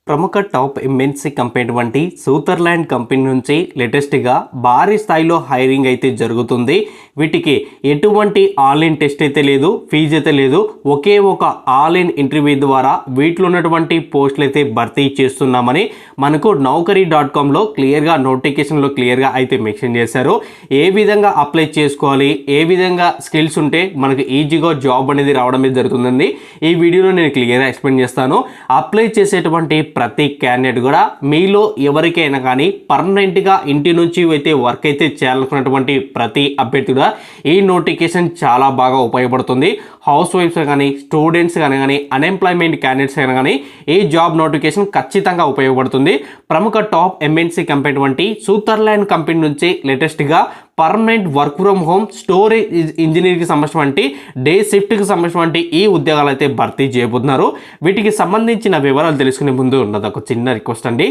ప్రముఖ top MNC company వంటి Sutherland company నుంచి లేటెస్ట్గా భారీ స్థాయిలో హైరింగ్ అయితే జరుగుతుంది. వీటికి ఎటువంటి ఆన్లైన్ టెస్ట్ అయితే లేదు, ఫీజు అయితే లేదు. ఒకే ఒక ఆన్లైన్ ఇంటర్వ్యూ ద్వారా వీటిలో ఉన్నటువంటి పోస్టులు అయితే భర్తీ చేస్తున్నామని మనకు naukari.comలో క్లియర్గా నోటిఫికేషన్లో క్లియర్గా అయితే మెన్షన్ చేశారు. ఏ విధంగా అప్లై చేసుకోవాలి, ఏ విధంగా స్కిల్స్ ఉంటే మనకు ఈజీగా జాబ్ అనేది రావడం అనేది జరుగుతుందండి. ఈ వీడియోలో నేను క్లియర్గా ఎక్స్ప్లెయిన్ చేస్తాను. అప్లై చేసేటువంటి ప్రతి క్యాండిడేట్ కూడా మీలో ఎవరికైనా కానీ పర్మనెంట్గా ఇంటి నుంచి అయితే వర్క్ అయితే చేయాలనుకున్నటువంటి ప్రతి అభ్యర్థి కూడా ఈ నోటిఫికేషన్ చాలా బాగా ఉపయోగపడుతుంది. హౌస్ వైఫ్స్ కానీ, స్టూడెంట్స్ కానీ, అన్ఎంప్లాయ్మెంట్ క్యాండిడేట్స్ కానీ ఈ జాబ్ నోటిఫికేషన్ ఖచ్చితంగా ఉపయోగపడుతుంది. ప్రముఖ టాప్ ఎంఎన్సీ కంపెనీ వంటి సూతర్లాండ్ కంపెనీ నుంచి లేటెస్ట్గా permanent work from home storage ఇంజనీర్కి సంబంధించి డే షిఫ్ట్కి సంబంధించి ఈ ఉద్యోగాలు అయితే భర్తీ చేయబోతున్నారు. వీటికి సంబంధించిన వివరాలు తెలుసుకునే ముందు ఉన్నది ఒక చిన్న రిక్వెస్ట్ అండి.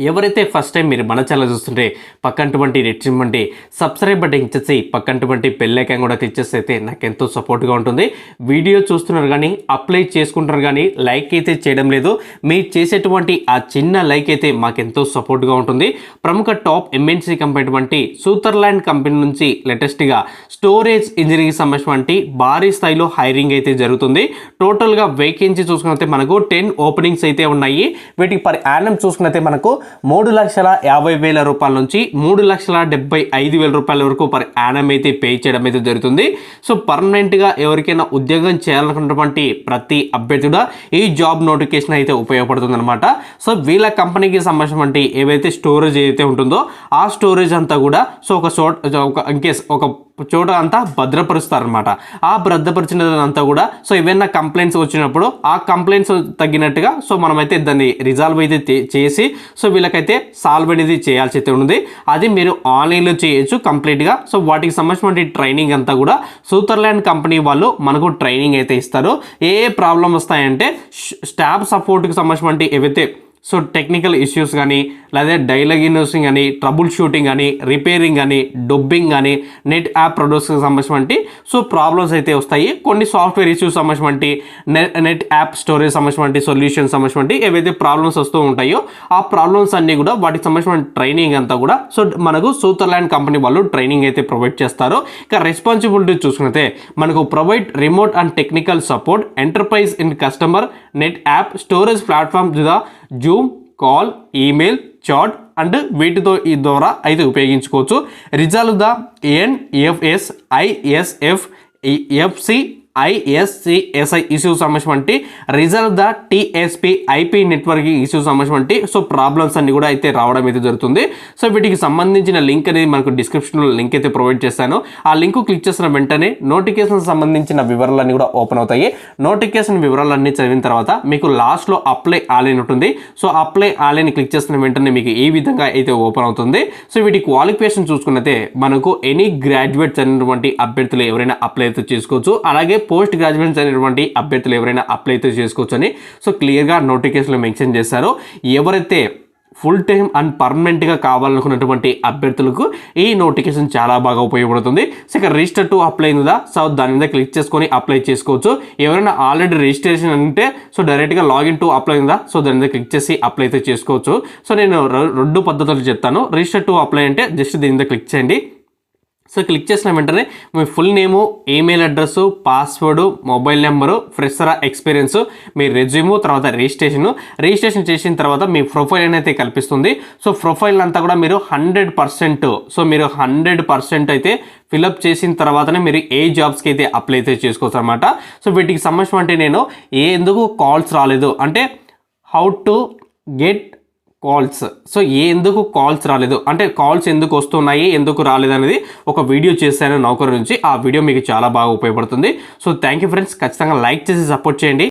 ఎవరైతే ఫస్ట్ టైం మీరు మన ఛానల్ చూస్తుంటే పక్కనటువంటి రెడ్ సింబల్ సబ్స్క్రైబ్ బటన్ ఇచ్చేసి పక్కనటువంటి బెల్ ఐకాన్ కూడా క్లిక్ చేస్తే అయితే నాకు ఎంతో సపోర్ట్గా ఉంటుంది. వీడియో చూస్తున్నారు కానీ అప్లై చేసుకుంటున్నారు కానీ లైక్ అయితే చేయడం లేదు. మీరు చేసేటువంటి ఆ చిన్న లైక్ అయితే మాకెంతో సపోర్ట్గా ఉంటుంది. ప్రముఖ టాప్ ఎంఎన్సీ కంపెనీ వంటి సూతర్లాండ్ కంపెనీ నుంచి లేటెస్ట్గా స్టోరేజ్ ఇంజనీరింగ్కి సంబంధించి భారీ స్థాయిలో హైరింగ్ అయితే జరుగుతుంది. టోటల్గా వేకెన్సీ చూసుకున్నైతే మనకు 10 ఓపెనింగ్స్ అయితే ఉన్నాయి. వీటికి పర్ యానం చూసుకున్నైతే మనకు 3,50,000 రూపాయల నుంచి 3,75,000 రూపాయల వరకు పర్ యానం అయితే పే చేయడం అయితే జరుగుతుంది. సో పర్మనెంట్గా ఎవరికైనా ఉద్యోగం చేయాలనుకున్నటువంటి ప్రతి అభ్యర్థి కూడా ఈ జాబ్ నోటిఫికేషన్ అయితే ఉపయోగపడుతుంది అనమాట. సో వీళ్ళ కంపెనీకి సంబంధించిన ఏవైతే స్టోరేజ్ ఏదైతే ఉంటుందో ఆ స్టోరేజ్ అంతా కూడా సో ఒక చోట అంతా భద్రపరుస్తారనమాట. ఆ భద్రపరిచినంతా కూడా సో ఏవైనా కంప్లైంట్స్ వచ్చినప్పుడు ఆ కంప్లైంట్స్ తగ్గినట్టుగా సో మనమైతే దాన్ని రిజాల్వ్ అయితే చేసి సో వీళ్ళకైతే సాల్వ్ అనేది చేయాల్సి అయితే ఉంది. అది మీరు ఆన్లైన్లో చేయొచ్చు కంప్లీట్గా. సో వాటికి సంబంధించిన ట్రైనింగ్ అంతా కూడా సూతర్లాండ్ కంపెనీ వాళ్ళు మనకు ట్రైనింగ్ అయితే ఇస్తారు. ఏ ప్రాబ్లం వస్తాయంటే స్టాఫ్ సపోర్ట్కి సంబంధించిన ఏవైతే సో టెక్నికల్ ఇష్యూస్ కానీ, లేదా డైలాగ్నోసింగ్ కానీ, ట్రబుల్ షూటింగ్ కానీ, రిపేరింగ్ కానీ, డబ్బింగ్ కానీ, నెట్ యాప్ ప్రొడ్యూస్కి సంబంధించి సో ప్రాబ్లమ్స్ అయితే వస్తాయి. కొన్ని సాఫ్ట్వేర్ ఇష్యూస్ సంబంధించి నెట్ యాప్ స్టోరేజ్ సంబంధించి సొల్యూషన్ సంబంధించి ఏవైతే ప్రాబ్లమ్స్ వస్తూ ఉంటాయో ఆ ప్రాబ్లమ్స్ అన్నీ కూడా వాటికి సంబంధించిన ట్రైనింగ్ అంతా కూడా సో మనకు సూతర్లాండ్ కంపెనీ వాళ్ళు ట్రైనింగ్ అయితే ప్రొవైడ్ చేస్తారు. ఇక రెస్పాన్సిబిలిటీ చూసుకుంటే మనకు provide remote and technical support enterprise in customer NetApp storage platform zoom, call, email, chat and వీటితో ఈ ద్వారా అయితే ఉపయోగించుకోవచ్చు. Resolve the NFS ISF FC ISCSI issue సంబంధించి resolve the TSP IP networking issue సంబంధించి so problems అన్ని కూడా అయితే రావడం అయితే జరుగుతుంది. సో వీటికి సంబంధించిన లింక్ అనేది మనకు డిస్క్రిప్షన్లో లింక్ అయితే ప్రొవైడ్ చేస్తాను. ఆ లింక్ క్లిక్ చేసిన వెంటనే నోటిఫికేషన్ సంబంధించిన వివరాలన్నీ కూడా ఓపెన్ అవుతాయి. నోటిఫికేషన్ వివరాలన్నీ చదివిన తర్వాత మీకు లాస్ట్లో అప్లై ఆన్లైన్ ఉంటుంది. సో అప్లై ఆన్లైన్ క్లిక్ చేసిన వెంటనే మీకు ఈ విధంగా అయితే ఓపెన్ అవుతుంది. సో వీటి క్వాలిఫికేషన్ చూసుకున్నైతే మనకు ఎనీ గ్రాడ్యుయేట్స్ అనేటువంటి అభ్యర్థులు ఎవరైనా అప్లై అయితే చేసుకోవచ్చు. అలాగే పోస్ట్ గ్రాడ్యుయేట్స్ అనేటువంటి అభ్యర్థులు ఎవరైనా అప్లై అయితే చేసుకోవచ్చు అని సో క్లియర్గా నోటిఫికేషన్లో మెన్షన్ చేశారు. ఎవరైతే ఫుల్ టైం అండ్ పర్మనెంట్గా కావాలనుకున్నటువంటి అభ్యర్థులకు ఈ నోటిఫికేషన్ చాలా బాగా ఉపయోగపడుతుంది. సో ఇక్కడ రిజిస్టర్ టు అప్లై ఉందా, సో దాని మీద క్లిక్ చేసుకొని అప్లై చేసుకోవచ్చు. ఎవరైనా ఆల్రెడీ రిజిస్ట్రేషన్ అంటే సో డైరెక్ట్గా లాగిన్ టు అప్లై ఉందా, సో దాని మీద క్లిక్ చేసి అప్లై అయితే చేసుకోవచ్చు. సో నేను 2 పద్ధతులు చెప్తాను. రిజిస్టర్ టు అప్లై అంటే జస్ట్ దీని మీద క్లిక్ చేయండి. సో క్లిక్ చేసిన వెంటనే మీ full name, email address, password, mobile number, ఫ్రెషరా ఎక్స్పీరియన్స్, మీ రెజ్యూము, తర్వాత రిజిస్ట్రేషన్ చేసిన తర్వాత మీ ప్రొఫైల్ అనేది కల్పిస్తుంది. సో ప్రొఫైల్ అంతా కూడా మీరు 100% సో మీరు 100% అయితే ఫిలప్ చేసిన తర్వాతనే మీరు ఏ జాబ్స్కి అయితే అప్లై అయితే చేసుకోవచ్చు అనమాట. సో వీటికి సంబంధించి నేను ఎందుకు కాల్స్ రాలేదు అంటే how to get calls, so ఎందుకు కాల్స్ రాలేదు అంటే కాల్స్ ఎందుకు వస్తున్నాయి, ఎందుకు రాలేదు అనేది ఒక వీడియో చేశాను నౌకరీ నుంచి. ఆ వీడియో మీకు చాలా బాగా ఉపయోగపడుతుంది. So thank you friends. ఖచ్చితంగా లైక్ చేసి సపోర్ట్ చేయండి.